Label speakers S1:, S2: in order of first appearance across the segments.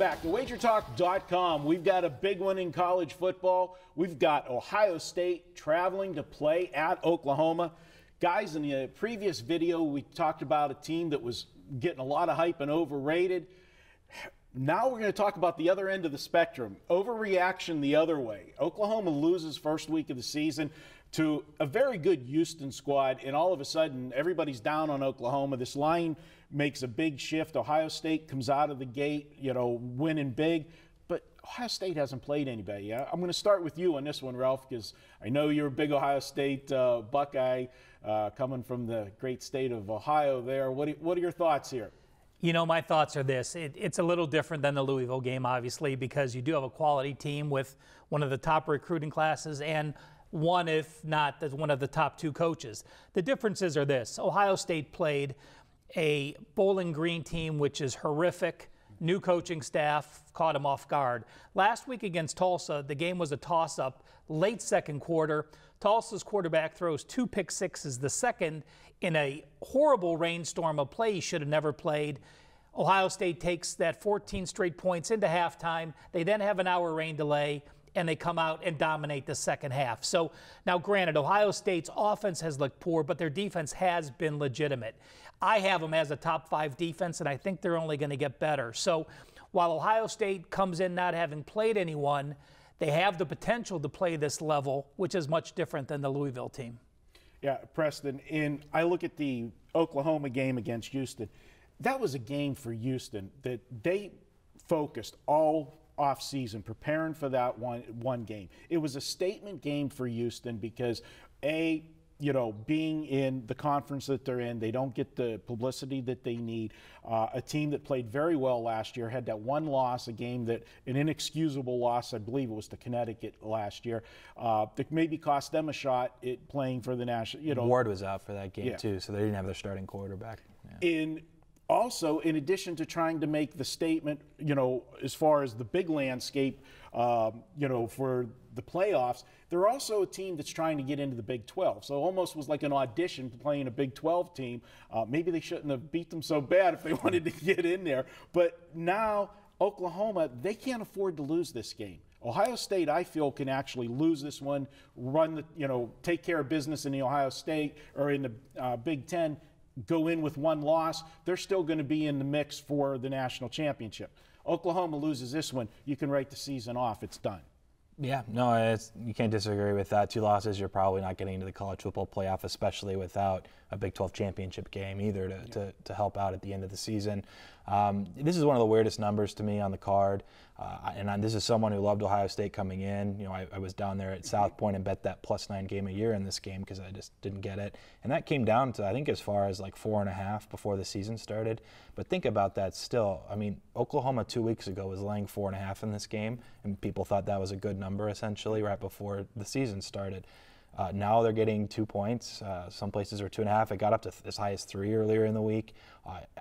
S1: back to WagerTalk.com. We've got a big one in college football. We've got Ohio State traveling to play at Oklahoma. Guys, in the previous video, we talked about a team that was getting a lot of hype and overrated. Now we're going to talk about the other end of the spectrum. Overreaction the other way. Oklahoma loses first week of the season to a very good Houston squad, and all of a sudden everybody's down on Oklahoma. This line makes a big shift. Ohio State comes out of the gate, winning big. But Ohio State hasn't played anybody yet. I'm going to start with you on this one, Ralph, because I know you're a big Ohio State Buckeye coming from the great state of Ohio there. What are your thoughts here?
S2: My thoughts are this. It's a little different than the Louisville game, obviously, because you do have a quality team with one of the top recruiting classes and one, if not one of the top two coaches. The differences are this. Ohio State played a Bowling Green team, which is horrific. New coaching staff caught him off guard. Last week against Tulsa, the game was a toss-up, late second quarter. Tulsa's quarterback throws 2 pick sixes, the second in a horrible rainstorm of play he should have never played. Ohio State takes that 14 straight points into halftime. They then have an hour rain delay, and they come out and dominate the second half. So now, granted, Ohio State's offense has looked poor, but their defense has been legitimate. I have them as a top 5 defense, and I think they're only going to get better. So while Ohio State comes in not having played anyone, they have the potential to play this level, which is much different than the Louisville team.
S1: Yeah, Preston, I look at the Oklahoma game against Houston. That was a game for Houston that they focused all offseason preparing for that one game. It was a statement game for Houston because, being in the conference that they're in, they don't get the publicity that they need. A team that played very well last year had that one loss, an inexcusable loss, I believe it was to Connecticut last year, that maybe cost them a shot at playing for the national.
S3: Ward was out for that game too, so they didn't have their starting quarterback.
S1: Yeah. Also, in addition to trying to make the statement, as far as the big landscape, for the playoffs, they're also a team that's trying to get into the Big 12. So it almost was like an audition to playing a Big 12 team. Maybe they shouldn't have beat them so bad if they wanted to get in there. But now Oklahoma, they can't afford to lose this game. Ohio State, I feel, can actually lose this one, take care of business in the Ohio State or in the Big 10. Go in with one loss, they're still going to be in the mix for the national championship. Oklahoma loses this one, you can write the season off. It's done.
S3: Yeah, no, you can't disagree with that. 2 losses, you're probably not getting into the college football playoff, especially without a Big 12 championship game either to help out at the end of the season. This is one of the weirdest numbers to me on the card. And this is someone who loved Ohio State coming in. I was down there at South Point and bet that +9 game a year in this game because I just didn't get it. And that came down to, I think, as far as like 4.5 before the season started. But think about that still. I mean, Oklahoma 2 weeks ago was laying 4.5 in this game, and people thought that was a good number essentially right before the season started. Now they're getting 2 points. Some places are 2.5. It got up to as high as 3 earlier in the week.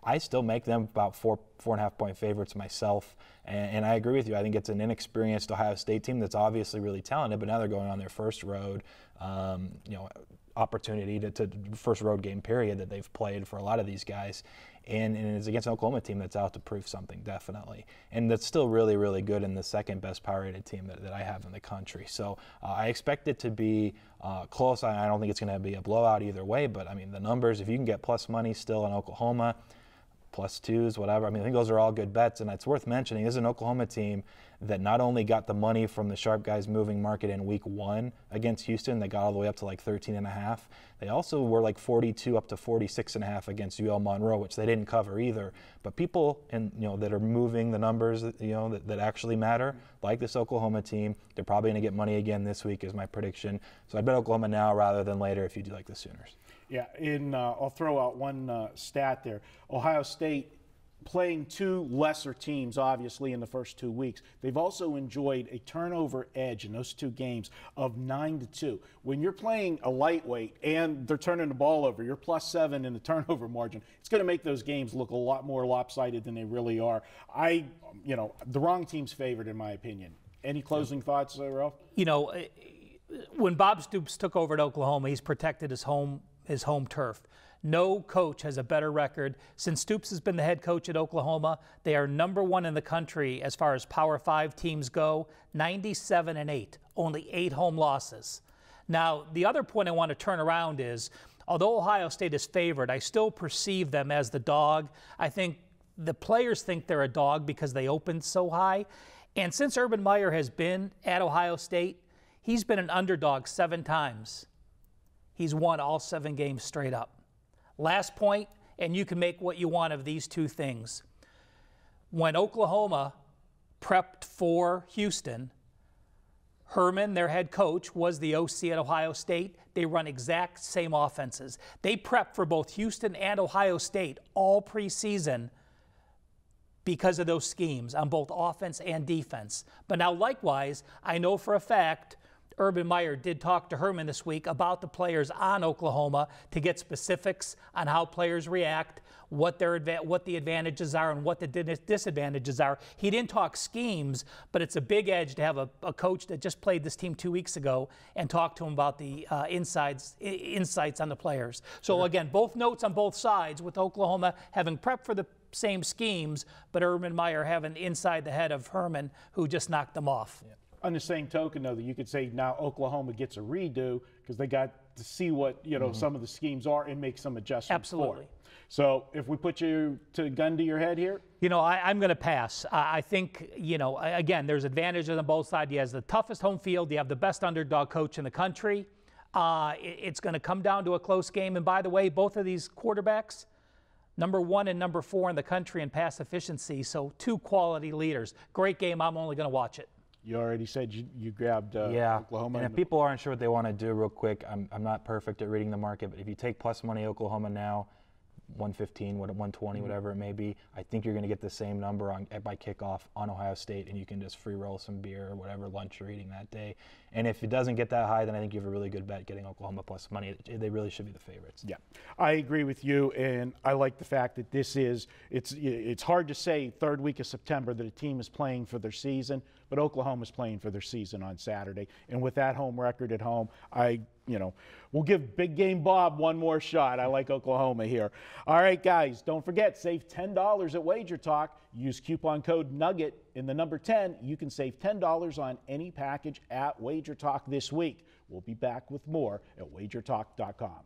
S3: I still make them about 4.5 point favorites myself. And I agree with you. I think it's an inexperienced Ohio State team that's obviously really talented, but now they're going on their first road, opportunity to first road game period that they've played for a lot of these guys. And it's against an Oklahoma team that's out to prove something, definitely. And that's still really, really good and the second best power-rated team that I have in the country. So I expect it to be close. I don't think it's going to be a blowout either way, but, I mean, the numbers, if you can get plus money still in Oklahoma, +2s, whatever. I mean, I think those are all good bets, and it's worth mentioning. This is an Oklahoma team that not only got the money from the Sharp Guys moving market in week 1 against Houston, they got all the way up to like 13.5. They also were like 42 up to 46.5 against UL Monroe, which they didn't cover either. But people that are moving the numbers that actually matter, like this Oklahoma team, they're probably going to get money again this week is my prediction. So I bet Oklahoma now rather than later if you do like the Sooners.
S1: Yeah, I'll throw out one stat there. Ohio State playing 2 lesser teams, obviously, in the first 2 weeks. They've also enjoyed a turnover edge in those 2 games of 9-2. When you're playing a lightweight and they're turning the ball over, you're +7 in the turnover margin. It's going to make those games look a lot more lopsided than they really are. The wrong team's favored, in my opinion. Any closing thoughts, Ralph?
S2: When Bob Stoops took over at Oklahoma, he's protected his home his home turf. No coach has a better record. Since Stoops has been the head coach at Oklahoma, they are #1 in the country as far as Power 5 teams go, 97-8, only 8 home losses. Now, the other point I want to turn around is, although Ohio State is favored, I still perceive them as the dog. I think the players think they're a dog because they opened so high. And since Urban Meyer has been at Ohio State, he's been an underdog 7 times. He's won all 7 games straight up. Last point, and you can make what you want of these 2 things. When Oklahoma prepped for Houston, Herman, their head coach, was the OC at Ohio State. They run exact same offenses. They prep for both Houston and Ohio State all preseason because of those schemes on both offense and defense. But now, likewise, I know for a fact Urban Meyer did talk to Herman this week about the players on Oklahoma to get specifics on how players react, what the advantages are and what the disadvantages are. He didn't talk schemes, but it's a big edge to have a coach that just played this team 2 weeks ago and talk to him about the insights on the players. So again, both notes on both sides, with Oklahoma having prepped for the same schemes, but Urban Meyer having inside the head of Herman, who just knocked them off.
S1: Yeah. On the same token, though, that you could say now Oklahoma gets a redo because they got to see what some of the schemes are and make some adjustments.
S2: Absolutely.
S1: For it. So if we put you to a gun to your head here,
S2: I'm going to pass. I think again, there's advantages on both sides. He has the toughest home field. You have the best underdog coach in the country. It's going to come down to a close game. And by the way, both of these quarterbacks, #1 and #4 in the country in pass efficiency. So 2 quality leaders. Great game. I'm only going to watch it.
S1: You already said you grabbed
S3: yeah.
S1: Oklahoma.
S3: And if people aren't sure what they want to do, real quick, I'm not perfect at reading the market, but if you take plus money Oklahoma now, 115, 120, whatever it may be, I think you're going to get the same number by kickoff on Ohio State, and you can just free roll some beer or whatever lunch you're eating that day. And if it doesn't get that high, then I think you have a really good bet getting Oklahoma plus money. They really should be the favorites.
S1: Yeah, I agree with you, and I like the fact that it's hard to say 3rd week of September that a team is playing for their season, but Oklahoma's playing for their season on Saturday. And with that home record at home, we'll give Big Game Bob one more shot. I like Oklahoma here. All right, guys, don't forget, save $10 at WagerTalk. Use coupon code NUGGET in the number 10. You can save $10 on any package at WagerTalk this week. We'll be back with more at WagerTalk.com.